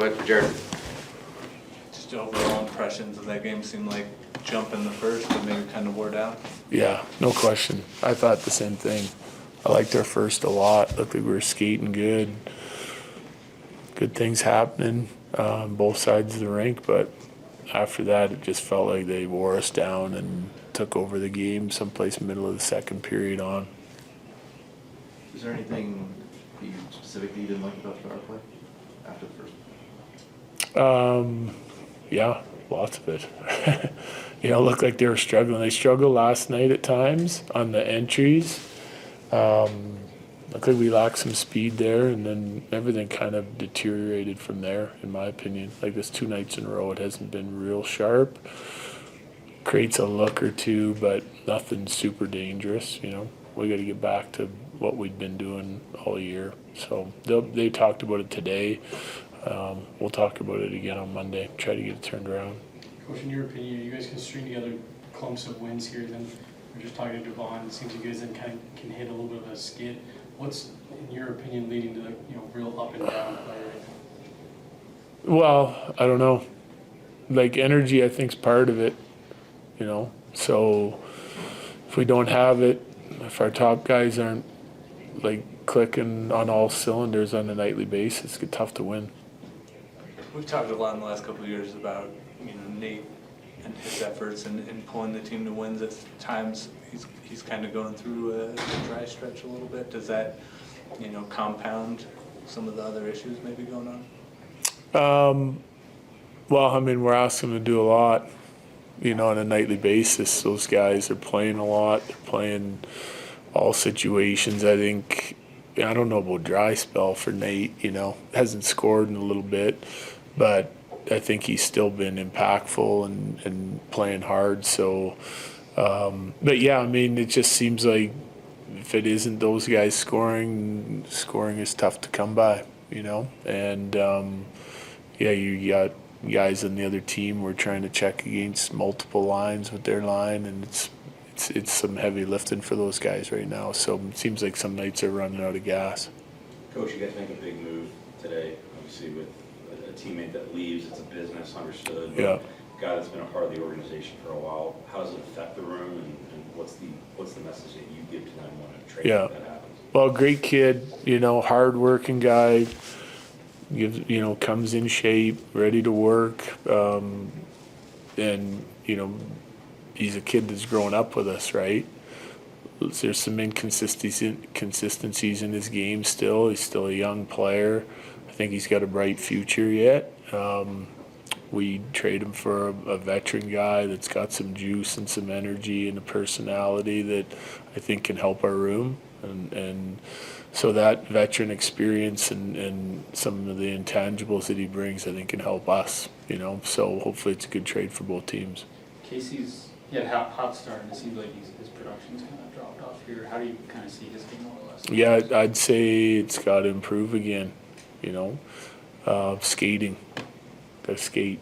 Go ahead, Jared. Just overall impressions of that game seemed like jump in the first, but maybe kind of wore down. Yeah, no question. I thought the same thing. I liked our first a lot. Looked like we were skating good. Good things happening on both sides of the rink, but after that, it just felt like they wore us down and took over the game someplace middle of the second period on. Is there anything that you specifically didn't like about our play after the first? Yeah, lots of it. It looked like they were struggling. They struggled last night at times on the entries. Looked like we lacked some speed there, and then everything kind of deteriorated from there, in my opinion. Like this 2 nights in a row, it hasn't been real sharp. Creates a look or two, but nothing super dangerous, We got to get back to what we'd been doing all year. So they talked about it today. We'll talk about it again on Monday, try to get it turned around. Coach, in your opinion, you guys can string together clumps of wins here, then we're just talking to Devon, it seems you guys then kind of can hit a little bit of a skid. What's, in your opinion, leading to real up and down play right now? Well, I don't know. Like energy, I think, is part of it, So if we don't have it, if our top guys aren't like clicking on all cylinders on a nightly basis, it's tough to win. We've talked a lot in the last couple of years about Nate and his efforts in pulling the team to wins. At times he's kind of going through a dry stretch a little bit. Does that compound some of the other issues maybe going on? Well, we're asking them to do a lot, on a nightly basis. Those guys are playing a lot. They're playing all situations. I think, I don't know about dry spell for Nate, hasn't scored in a little bit, but I think he's still been impactful and playing hard. So, but yeah, it just seems like if it isn't those guys scoring is tough to come by, and you got guys on the other team. We're trying to check against multiple lines with their line, and it's some heavy lifting for those guys right now. So it seems like some nights are running out of gas. Coach, you guys make a big move today, obviously with a teammate that leaves. It's a business, understood. Yeah. A guy that's been a part of the organization for a while. How does it affect the room, and what's the message that you give to them when a trade like that happens? Well, great kid, hard-working guy. Comes in shape, ready to work, and he's a kid that's grown up with us, right? There's some inconsistencies in his game still. He's still a young player. I think he's got a bright future yet. We trade him for a veteran guy that's got some juice and some energy and a personality that I think can help our room. And so that veteran experience and some of the intangibles that he brings, I think, can help us, So hopefully it's a good trade for both teams. Casey's hot start, and it seems like his production's kind of dropped off here. How do you kind of see his game more or less? Yeah, I'd say it's got to improve again, skating. Got to skate.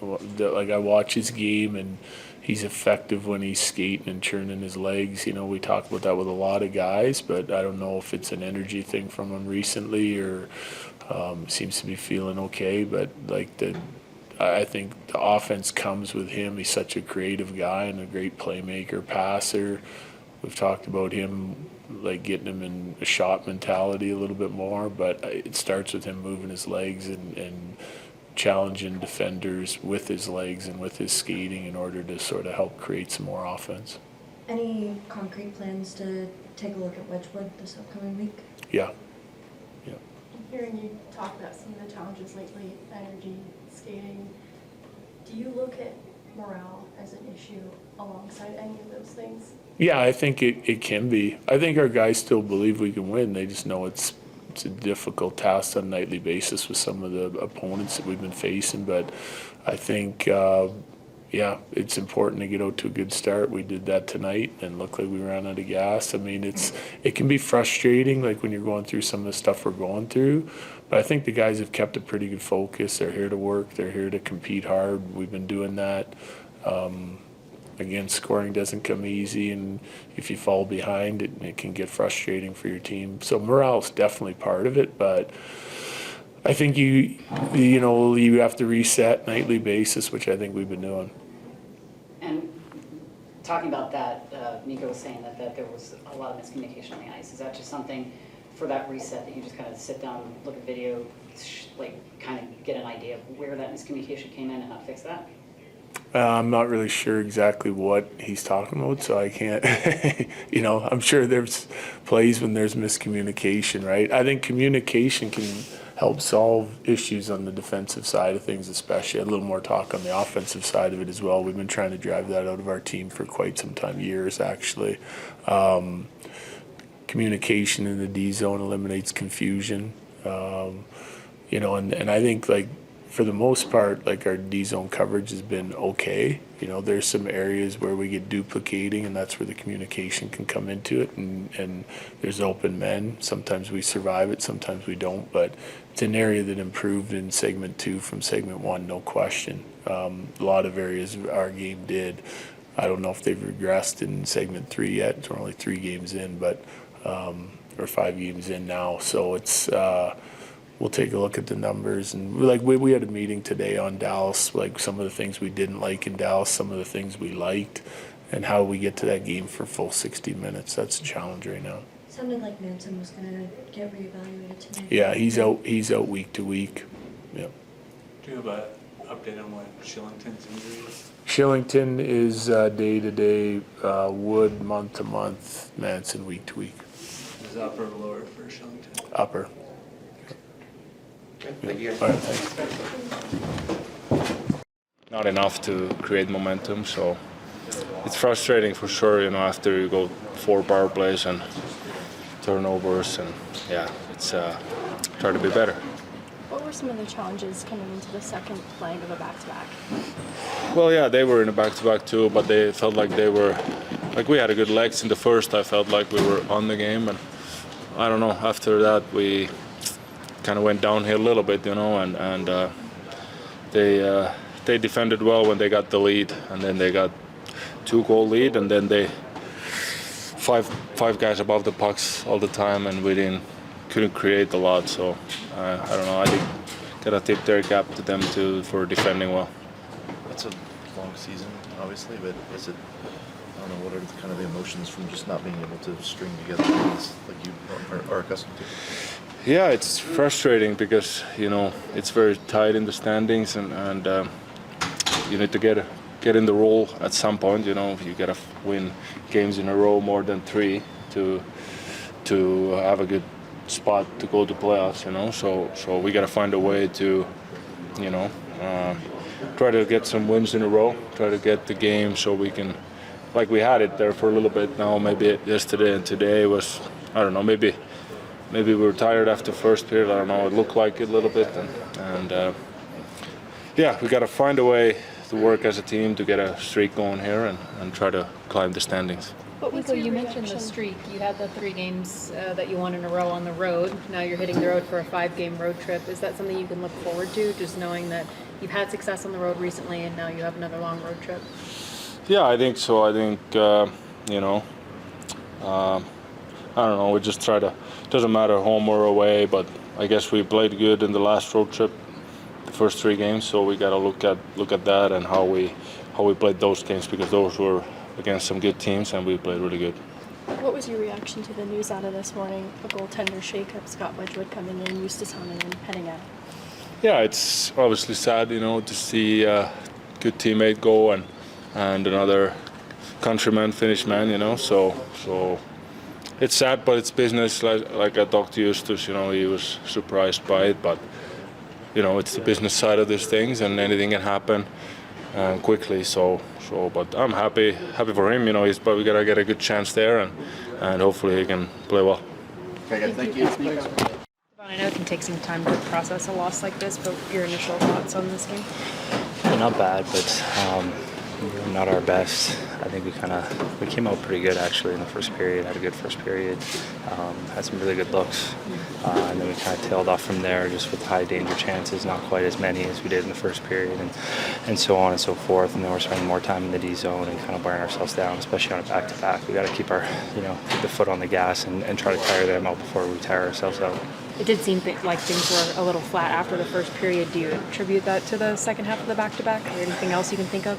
Like I watch his game, and he's effective when he's skating and churning his legs. We talk about that with a lot of guys, but I don't know if it's an energy thing from him recently or seems to be feeling okay. But I think the offense comes with him. He's such a creative guy and a great playmaker, passer. We've talked about him, getting him in a shot mentality a little bit more, but it starts with him moving his legs and challenging defenders with his legs and with his skating in order to sort of help create some more offense. Any concrete plans to take a look at Wedgewood this upcoming week? Yeah. Hearing you talk about some of the challenges lately, energy, skating, do you look at morale as an issue alongside any of those things? Yeah, I think it can be. I think our guys still believe we can win. They just know it's a difficult task on a nightly basis with some of the opponents that we've been facing. But I think, it's important to get out to a good start. We did that tonight and looked like we ran out of gas. It can be frustrating, like when you're going through some of the stuff we're going through. But I think the guys have kept a pretty good focus. They're here to work. They're here to compete hard. We've been doing that. Again, scoring doesn't come easy, and if you fall behind, it can get frustrating for your team. So morale is definitely part of it, but I think you have to reset nightly basis, which I think we've been doing. And talking about that, Mikko was saying that there was a lot of miscommunication on the ice. Is that just something for that reset that you just kind of sit down, look at video, like kind of get an idea of where that miscommunication came in and how to fix that? I'm not really sure exactly what he's talking about, so I can't, I'm sure there's plays when there's miscommunication, right? I think communication can help solve issues on the defensive side of things, especially. A little more talk on the offensive side of it as well. We've been trying to drive that out of our team for quite some time, years actually. Communication in the D zone eliminates confusion, and I think like, for the most part, like our D zone coverage has been okay. There's some areas where we get duplicating, and that's where the communication can come into it. And there's open men. Sometimes we survive it, sometimes we don't. But it's an area that improved in segment 2 from segment 1, no question. A lot of areas our game did. I don't know if they've regressed in segment 3 yet. We're only 3 games in, but or 5 games in now. So it's. We'll take a look at the numbers, and we had a meeting today on Dallas, like some of the things we didn't like in Dallas, some of the things we liked, and how we get to that game for full 60 minutes. That's a challenge right now. Sounded like Manson was gonna get reevaluated tonight. Yeah, he's out week to week. Yeah. Do you have an update on what Shillington's injury is? Shillington is day to day, Wood month to month, Manson week to week. Is it upper or lower for Shillington? Upper. Okay, thank you guys. All right, thanks. Not enough to create momentum, so it's frustrating for sure, after you go 4 power plays and turnovers, and it's try to be better. What were some of the challenges coming into the second leg of a back-to-back? Well, they were in a back-to-back too, but they felt like we had a good legs in the first. I felt like we were on the game, and I don't know, after that we kind of went downhill a little bit, and they defended well when they got the lead, and then they got 2-goal lead, and then they five guys above the pucks all the time, and we couldn't create a lot. So I don't know. I think gotta tip their cap to them too for defending well. It's a long season, obviously, but is it? I don't know. What are kind of the emotions from just not being able to string together things like you are accustomed to? Yeah, it's frustrating because it's very tight in the standings, and you need to get in the role at some point. You gotta win games in a row, more than 3, to have a good spot to go to playoffs. So we gotta find a way to try to get some wins in a row, try to get the game so we can, like we had it there for a little bit now. Maybe yesterday and today was, I don't know, maybe we were tired after first period. I don't know. It looked like it a little bit, and we got to find a way to work as a team to get a streak going here and try to climb the standings. Mikko, you mentioned the streak. You had the 3 games that you won in a row on the road. Now you're hitting the road for a 5-game road trip. Is that something you can look forward to, just knowing that you've had success on the road recently and now you have another long road trip? Yeah, I think so. I think I don't know, we just try to, doesn't matter home or away, but I guess we played good in the last road trip, the first 3 games, so we got to look at that and how we played those games, because those were against some good teams and we played really good. What was your reaction to the news out of this morning, a goaltender shakeup, Scott Wedgewood coming in, Justus Hammond heading out? Yeah, it's obviously sad, to see a good teammate go and another countryman finish man, so it's sad, but it's business. Like I talked to Justus, he was surprised by it, but it's the business side of these things, and anything can happen quickly. But I'm happy for him. But we gotta get a good chance there, and hopefully he can play well. Okay, thank you. I know it can take some time to process a loss like this, but your initial thoughts on this game? Not bad, but not our best. I think we came out pretty good actually in the first period. Had a good first period. Had some really good looks, and then we kind of tailed off from there, just with high danger chances, not quite as many as we did in the first period, and so on and so forth. And then we're spending more time in the D zone and kind of wearing ourselves down, especially on a back-to-back. We got to keep our keep the foot on the gas and try to tire them out before we tire ourselves out. It did seem like things were a little flat after the first period. Do you attribute that to the second half of the back-to-back, or anything else you can think of?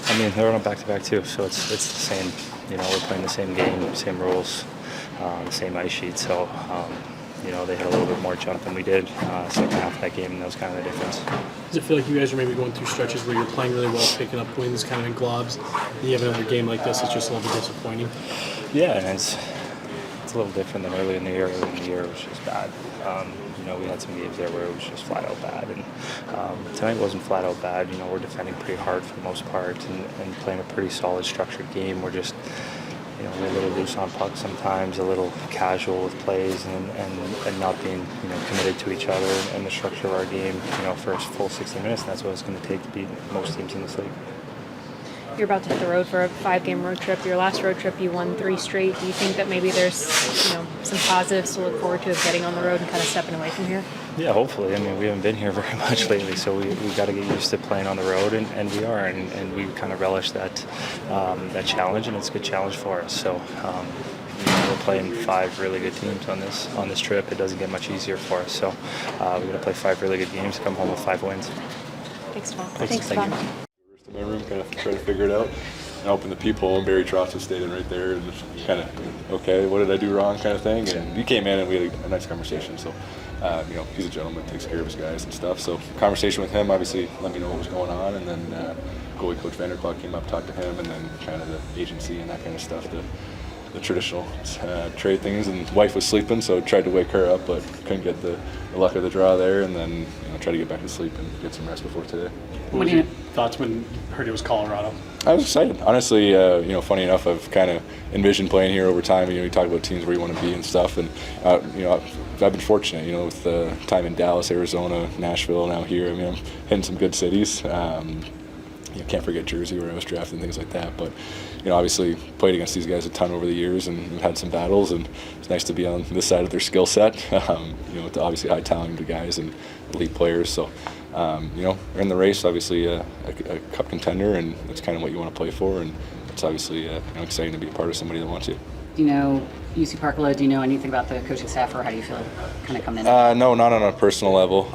I mean, they're on a back-to-back too, so it's the same. You know, we're playing the same game, same rules, the same ice sheet. So, you know, they had a little bit more jump than we did second half of that game, and that was kind of the difference. Does it feel like you guys are maybe going through stretches where you're playing really well, picking up wins kind of in globs, and you have another game like this, it's just a little bit disappointing? Yeah, and it's a little different than early in the year. Early in the year, it was just bad. You know, we had some games there where it was just flat out bad, and tonight wasn't flat out bad. You know, we're defending pretty hard for the most part, and playing a pretty solid, structured game. We're just, you know, we're a little loose on pucks sometimes, a little casual with plays, and not being, you know, committed to each other and the structure of our game, you know, for a full 60 minutes. And that's what it's going to take to beat most teams in this league. You're about to hit the road for a 5-game road trip. Your last road trip, you won 3 straight. Do you think that maybe there's, you know, some positives to look forward to of getting on the road and kind of stepping away from here? Yeah, hopefully. I mean, we haven't been here very much lately, so we got to get used to playing on the road, and we are, and we kind of relish that challenge, and it's a good challenge for us. So you know, we're playing 5 really good teams on this trip. It doesn't get much easier for us. So we got to play 5 really good games, come home with 5 wins. Thanks, Tom. Thanks, Tom. In my room, kind of try to figure it out. I opened the peephole and Barry Trotz was standing right there, and just kind of, okay, what did I do wrong, kind of thing. And he came in and we had a nice conversation. So, you know, he's a gentleman, takes care of his guys and stuff. So, conversation with him, obviously, let me know what was going on, and then goalie coach Vanderklok came up, talked to him, and then kind of the agency and that kind of stuff. The traditional trade things, and wife was sleeping, so tried to wake her up, but couldn't get the luck of the draw there, and then, you know, try to get back to sleep and get some rest before today. What were your thoughts when you heard it was Colorado? I was excited. Honestly, you know, funny enough, I've kind of envisioned playing here over time. You know, you talk about teams where you want to be and stuff, and you know, I've been fortunate. You know, with the time in Dallas, Arizona, Nashville, now here. I mean, I'm hitting some good cities. You can't forget Jersey, where I was drafted, and things like that. But you know, obviously played against these guys a ton over the years, and had some battles, and it's nice to be on this side of their skill set. You know, with obviously high talented guys and elite players. So. You know, we're in the race, obviously a cup contender, and that's kind of what you want to play for, and it's obviously you know, exciting to be a part of somebody that wants you. Do you know UC Parklow? Do you know anything about the coaching staff, or how do you feel kind of coming in? No, not on a personal level.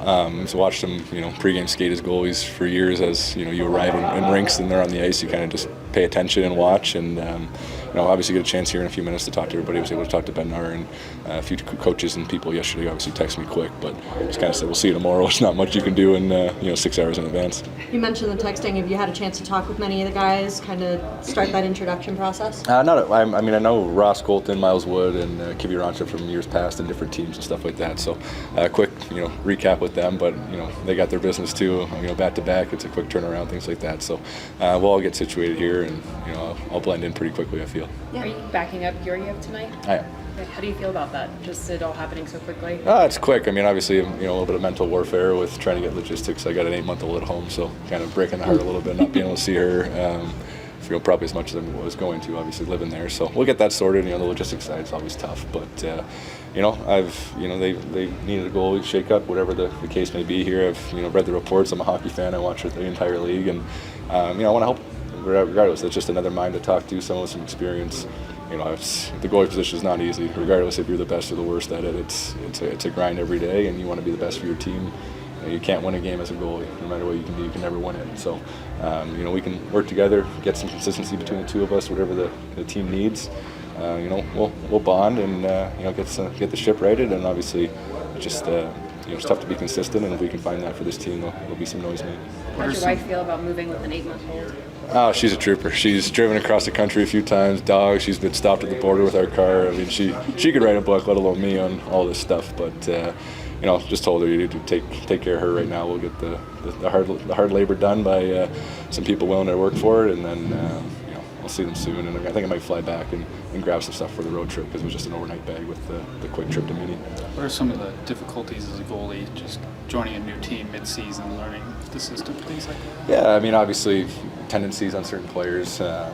So watched them, you know, pregame skate as goalies for years. As you know, you arrive in rinks and they're on the ice, you kind of just pay attention and watch, and you know, obviously get a chance here in a few minutes to talk to everybody. I was able to talk to Bednar and a few coaches and people yesterday. Obviously texted me quick, but just kind of said we'll see you tomorrow. There's not much you can do in you know, 6 hours in advance. You mentioned the texting. Have you had a chance to talk with many of the guys, kind of start that introduction process? I mean, I know Ross Colton, Miles Wood, and Mikko Rantanen from years past and different teams and stuff like that. So, quick, you know, recap with them. But you know, they got their business too. You know, back to back, it's a quick turnaround, things like that. So, we'll all get situated here, and you know, I'll blend in pretty quickly, I feel. Yeah. Are you backing up Georgiev tonight? I am. How do you feel about that? Just it all happening so quickly? It's quick. I mean, obviously, you know, a little bit of mental warfare with trying to get logistics. I got an 8-month-old at home, so kind of breaking the heart a little bit, not being able to see her. You know, probably as much as I was going to, obviously living there. So we'll get that sorted. You know, the logistics side is always tough, but you know, they needed a goalie shake-up, whatever the case may be here. I've, you know, read the reports. I'm a hockey fan. I watch the entire league, and you know, I want to help. Regardless, it's just another mind to talk to, someone with some experience. You know, the goalie position is not easy. Regardless if you're the best or the worst at it, it's a grind every day, and you want to be the best for your team. You can't win a game as a goalie. No matter what you can do, you can never win it. So, you know, we can work together, get some consistency between the two of us, whatever the team needs. You know, we'll bond and you know, get the ship righted. And obviously, just you know, it's tough to be consistent. And if we can find that for this team, there'll be some noise made. How does your wife feel about moving with an 8-month-old? Oh, she's a trooper. She's driven across the country a few times. Dog. She's been stopped at the border with our car. I mean, she could write a book, let alone me, on all this stuff. But you know, just told her you need to take care of her right now. We'll get the hard labor done by some people willing to work for it, and then you know, I'll see them soon. And I think I might fly back and grab some stuff for the road trip because it was just an overnight bag with the quick trip to Mini. What are some of the difficulties as a goalie, just joining a new team mid-season, learning the system, things like that? Yeah, I mean, obviously tendencies on certain players. A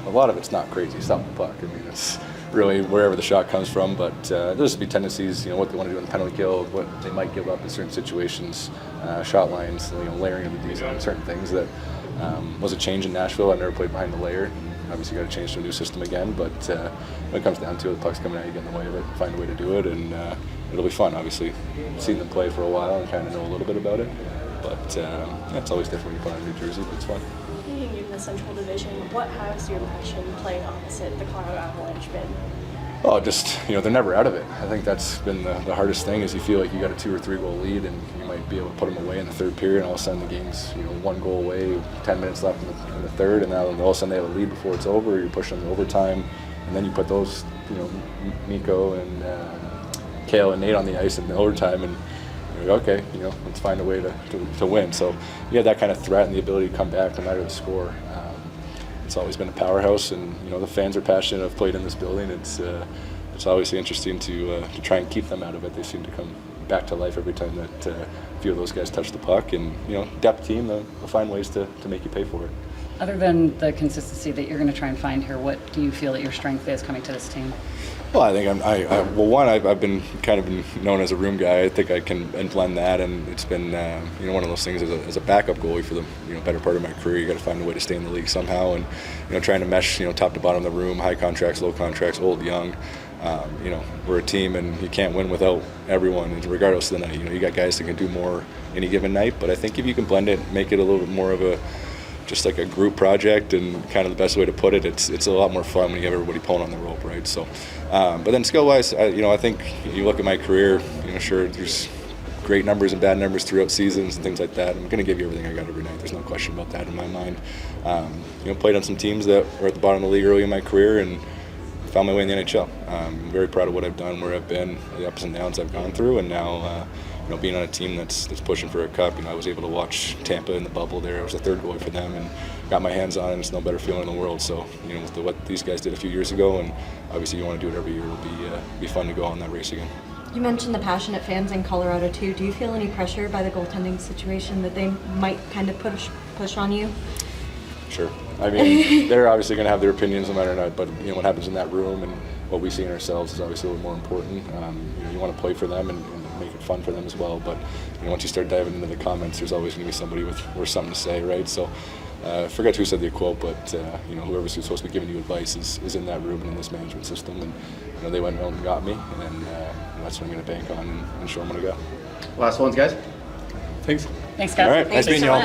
lot of it's not crazy. Stop the puck. I mean, it's really wherever the shot comes from, but there'll just be tendencies, you know, what they want to do in the penalty kill, what they might give up in certain situations, shot lines, you know, layering of the D zone, certain things that was a change in Nashville. I've never played behind the layer. obviously got to change to a new system again. But when it comes down to it, the puck's coming at you, get in the way of it, find a way to do it, and it'll be fun. Obviously, seen them play for a while and kind of know a little bit about it. But yeah, it's always different when you put on a new jersey, but it's fun. Being in the Central Division, what has your impression playing opposite the Colorado Avalanche been? Oh, just, they're never out of it. I think that's been the hardest thing is you feel like you got a 2 or 3 goal lead and you might be able to put them away in the third period, and all of a sudden the game's 1 goal away, 10 minutes left in the third, and now all of a sudden they have a lead before it's over. You're pushing them to overtime, and then you put those, Mikko and Kale and Nate on the ice in the overtime, and you're like, okay, let's find a way to win. So you have that kind of threat and the ability to come back no matter the score. It's always been a powerhouse, and the fans are passionate. I've played in this building. It's obviously interesting to try and keep them out of it. They seem to come back to life every time that a few of those guys touch the puck. And depth team, they'll find ways to make you pay for it. Other than the consistency that you're going to try and find here, what do you feel that your strength is coming to this team? Well, I think I've been kind of known as a room guy. I think I can blend that, and it's been one of those things as a backup goalie for the better part of my career. You got to find a way to stay in the league somehow, and trying to mesh top to bottom of the room, high contracts, low contracts, old, young. We're a team, and you can't win without everyone, regardless of the night. You got guys that can do more any given night, but I think if you can blend it, make it a little bit more of just like a group project, and kind of the best way to put it, it's a lot more fun when you have everybody pulling on the rope, right? So, but then skill-wise, I think you look at my career, sure, there's great numbers and bad numbers throughout seasons and things like that. I'm going to give you everything I got every night. There's no question about that in my mind. Played on some teams that were at the bottom of the league early in my career and found my way in the NHL. I'm very proud of what I've done, where I've been, the ups and downs I've gone through, and now being on a team that's pushing for a cup. I was able to watch Tampa in the bubble there. I was the third goalie for them and got my hands on it, and it's no better feeling in the world. So, with what these guys did a few years ago, and obviously you want to do it every year, it'll be fun to go on that race again. You mentioned the passionate fans in Colorado too. Do you feel any pressure by the goaltending situation that they might kind of push on you? Sure. They're obviously going to have their opinions no matter what, but what happens in that room and what we see in ourselves is obviously a little more important. You want to play for them and make it fun for them as well, but once you start diving into the comments, there's always going to be somebody with something to say, right? So I forget who said the quote, but whoever's supposed to be giving you advice is in that room and in this management system, and they went out and got me, and that's what I'm going to bank on and show them where to go. Last ones, guys. Thanks. Thanks, guys. All right, nice meeting you all.